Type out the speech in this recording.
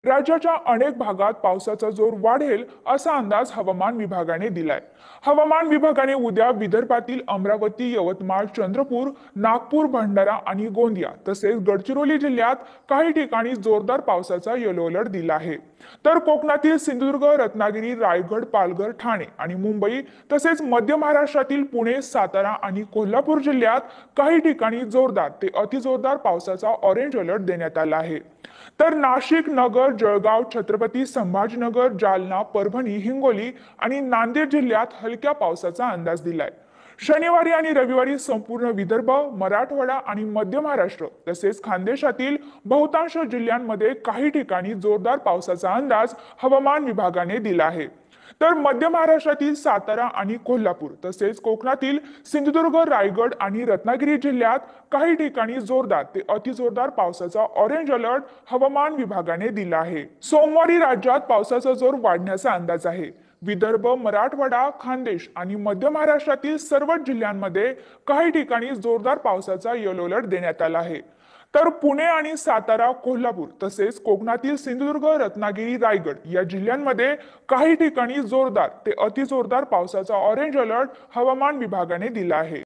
राज्याच्या अनेक भागात पावसाचा जोर वाढेल असा अंदाज हवामान विभागाने दिलाय। हवामान विभागाने उद्या विदर्भातील अमरावती, यवतमाळ, चंद्रपूर, नागपूर, भंडारा आणि गोंदिया तसेच गडचिरोली जिल्ह्यात काही ठिकाणी जोरदार पावसाचा येलो अलर्ट दिला आहे। तर कोकणातील सिंधुदुर्ग, रत्नागिरी, रायगड, पालघर, ठाणे आणि मुंबई तसेच मध्य महाराष्ट्रातील पुणे, सातारा आणि कोल्हापूर जिल्ह्यात काही ठिकाणी जोरदार ते अतिजोरदार पावसाचा ऑरेंज अलर्ट देण्यात आला आहे। तर नाशिक, नगर, जळगाव, छत्रपती संभाजीनगर, जालना, परभणी, हिंगोली आणि नांदेड जिल्ह्यात हलक्या पावसाचा अंदाज दिलाय। शनिवारी आणि रविवारी संपूर्ण विदर्भ, मराठवाडा आणि मध्य महाराष्ट्र तसेच खानदेशातील बहुतांश जिल्ह्यांमध्ये काही ठिकाणी जोरदार पावसाचा अंदाज हवामान विभागाने दिला आहे। तर मध्य महाराष्ट्रातील सातारा आणि कोल्हापूर तसेच कोकणातील सिंधुदुर्ग, रायगड आणि रत्नागिरी जिल्ह्यात काही ठिकाणी जोरदार ते अतिजोरदार पावसाचा ऑरेंज अलर्ट हवामान विभागाने दिला आहे। सोमवारी राज्यात पावसाचा जोर वाढण्याचा अंदाज आहे। विदर्भ, मराठवाडा, खानदेश आणि मध्य महाराष्ट्रातील सर्वच जिल्ह्यांमध्ये काही ठिकाणी जोरदार पावसाचा येलो अलर्ट देण्यात आला आहे। तर पुणे आणि सातारा, कोल्हापूर तसेच कोकणातील सिंधुदुर्ग, रत्नागिरी, रायगड या जिल्ह्यांमध्ये काही ठिकाणी जोरदार ते अतिजोरदार पावसाचा ऑरेंज अलर्ट हवामान विभागाने दिला आहे।